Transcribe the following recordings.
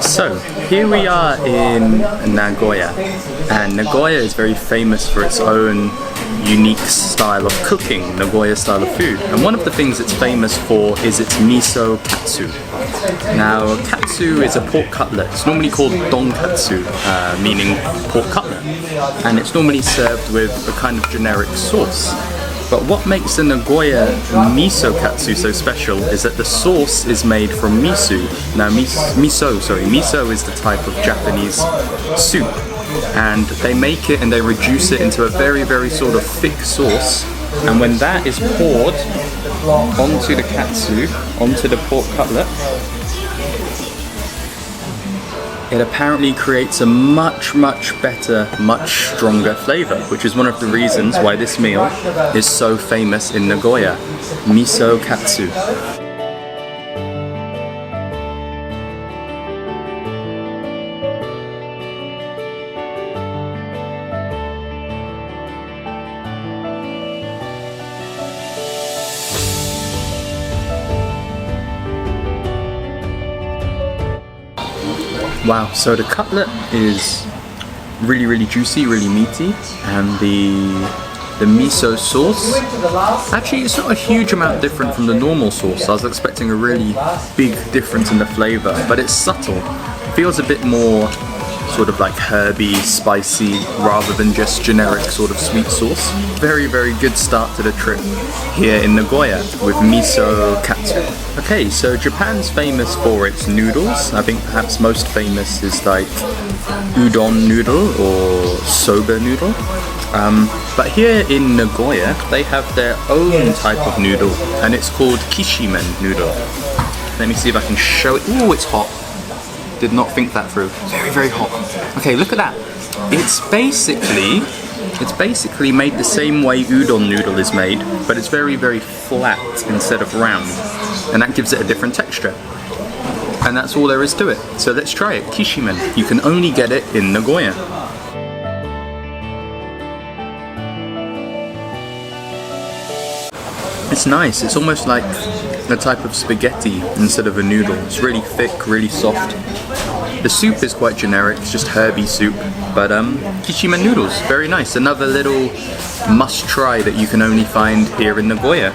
So, here we are in Nagoya, and Nagoya is very famous for its own unique style of cooking, Nagoya style of food. And one of the things it's famous for is its Miso Katsu. Now, katsu is a pork cutlet. It's normally called donkatsu, meaning pork cutlet. And it's normally served with a kind of generic sauce. But what makes the Nagoya Miso Katsu so special is that the sauce is made from miso. Now miso is the type of Japanese soup. And they make it and they reduce it into a very, very sort of thick sauce. And when that is poured onto the katsu, onto the pork cutlet, it apparently creates a much better, much stronger flavor, which is one of the reasons why this meal is so famous in Nagoya. Miso Katsu. Wow, so the cutlet is really juicy, really meaty, and the miso sauce, actually it's not a huge amount different from the normal sauce. I was expecting a really big difference in the flavor, but it's subtle. It feels a bit more sort of like herby, spicy, rather than just generic sort of sweet sauce. Very good start to the trip here in Nagoya with Miso Katsu. Okay, so Japan's famous for its noodles. I think perhaps most famous is like udon noodle or soba noodle. But here in Nagoya, they have their own type of noodle, and it's called Kishimen noodle. Let me see if I can show it. Ooh, it's hot. Did not think that through. Very hot. Okay, look at that. It's basically made the same way udon noodle is made, but it's very flat instead of round, and that gives it a different texture. And that's all there is to it. So let's try it. Kishimen. You can only get it in Nagoya. It's nice. It's almost like a type of spaghetti instead of a noodle. It's really thick, really soft. The soup is quite generic, it's just herby soup, but Kishimen noodles, very nice. Another little must try that you can only find here in Nagoya.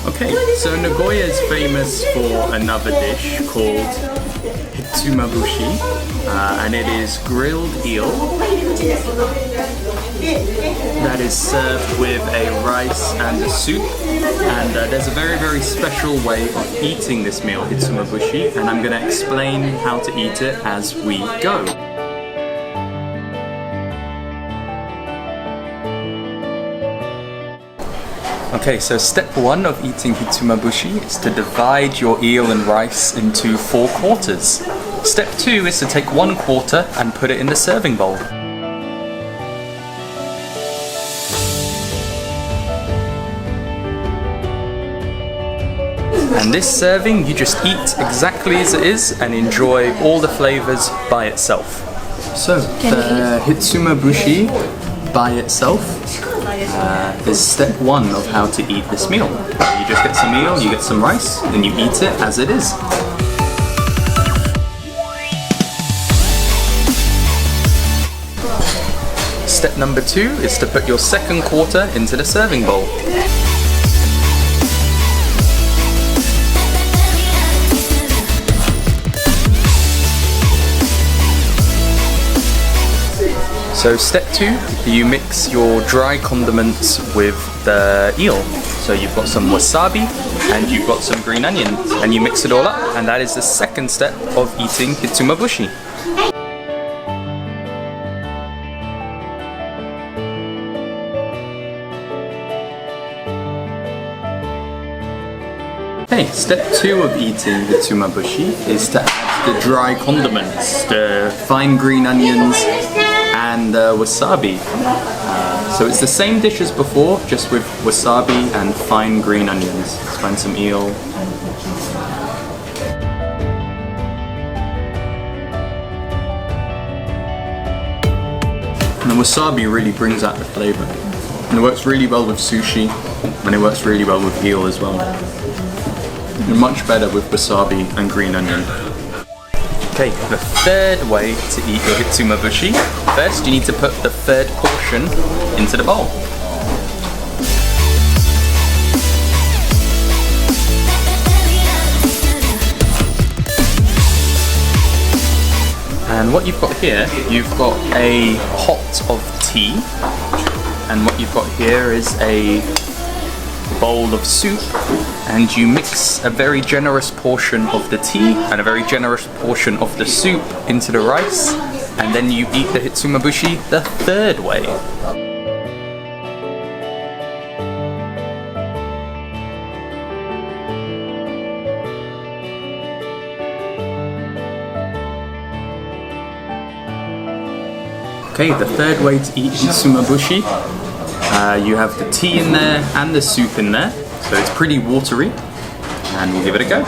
Okay, so Nagoya is famous for another dish called Hitsumobushi, and it is grilled eel that is served with a rice and a soup. And there's a very special way of eating this meal, Hitsumobushi, and I'm going to explain how to eat it as we go. Okay, so step one of eating Hitsumobushi is to divide your eel and rice into 4 quarters. Step 2 is to take 1 quarter and put it in the serving bowl. And this serving, you just eat exactly as it is and enjoy all the flavors by itself. So, the Hitsumobushi by itself is step 1 of how to eat this meal. You just get some eel, you get some rice, and you eat it as it is. Step number 2 is to put your second quarter into the serving bowl. So step 2, you mix your dry condiments with the eel. So you've got some wasabi and you've got some green onions, and you mix it all up, and that is the second step of eating Hitsumobushi. Okay, step 2 of eating Hitsumobushi is to add the dry condiments, the fine green onions and wasabi. So it's the same dish as before, just with wasabi and fine green onions. Let's find some eel. And the wasabi really brings out the flavour. And it works really well with sushi, and it works really well with eel as well. And much better with wasabi and green onion. Okay, the third way to eat your hitsumobushi. First, you need to put the third portion into the bowl. And what you've got here, you've got a pot of tea, and what you've got here is a bowl of soup, and you mix a very generous portion of the tea and a very generous portion of the soup into the rice, and then you eat the hitsumobushi the third way. Okay, the third way to eat hitsumobushi, you have the tea in there and the soup in there, so it's pretty watery, and we'll give it a go.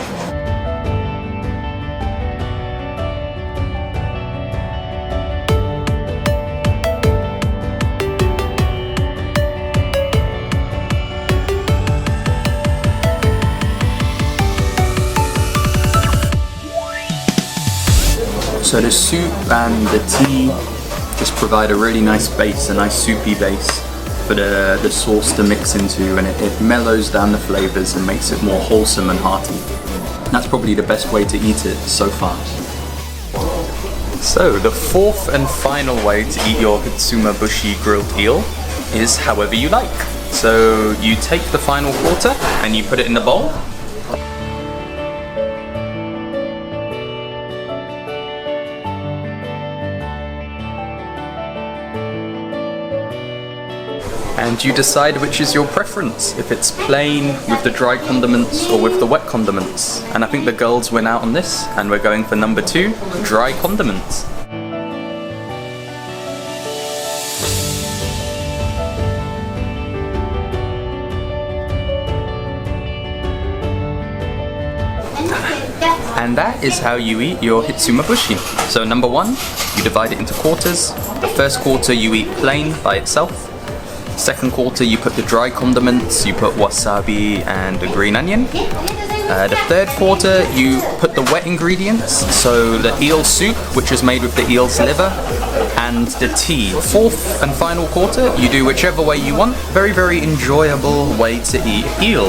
So the soup and the tea just provide a really nice base, a nice soupy base for the sauce to mix into, and it mellows down the flavours and makes it more wholesome and hearty. That's probably the best way to eat it so far. So the fourth and final way to eat your hitsumobushi grilled eel is however you like. So you take the final quarter and you put it in the bowl. And you decide which is your preference, if it's plain with the dry condiments or with the wet condiments. And I think the girls win out on this, and we're going for number 2, dry condiments. And that is how you eat your hitsumobushi. So number 1, you divide it into quarters. The first quarter you eat plain by itself. Second quarter you put the dry condiments, you put wasabi and the green onion. The third quarter you put the wet ingredients, so the eel soup, which is made with the eel's liver, and the tea. Fourth and final quarter you do whichever way you want. Very, very enjoyable way to eat eel.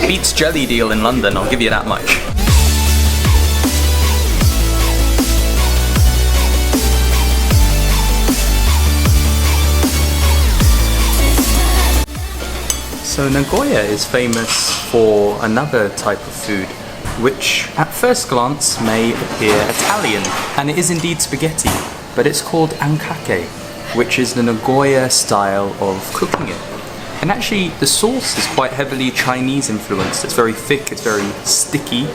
Beats jellied eel in London, I'll give you that much. So Nagoya is famous for another type of food, which at first glance may appear Italian, and it is indeed spaghetti, but it's called Ankake, which is the Nagoya style of cooking it. And actually the sauce is quite heavily Chinese influenced. It's very thick, it's very sticky,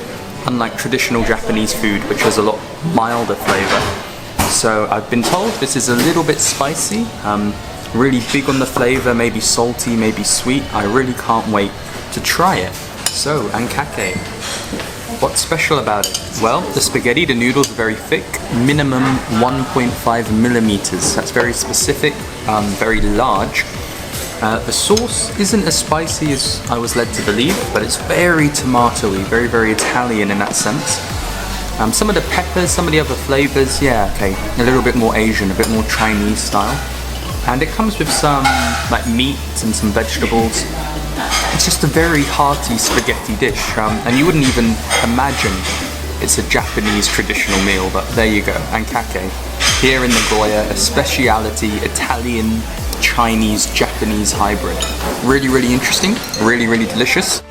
unlike traditional Japanese food, which has a lot milder flavour. So I've been told this is a little bit spicy. Really big on the flavour, maybe salty, maybe sweet. I really can't wait to try it. So, Ankake. What's special about it? Well, the spaghetti, the noodles are very thick, minimum 1.5 millimeters. That's very specific, very large. The sauce isn't as spicy as I was led to believe, but it's very tomatoey, very, very Italian in that sense. Some of the peppers, some of the other flavours, yeah, okay, a little bit more Asian, a bit more Chinese style. And it comes with some like meat and some vegetables. It's just a very hearty spaghetti dish, and you wouldn't even imagine it's a Japanese traditional meal, but there you go, Ankake. Here in Nagoya, a speciality Italian, Chinese, Japanese hybrid. Really, really interesting, really, really delicious.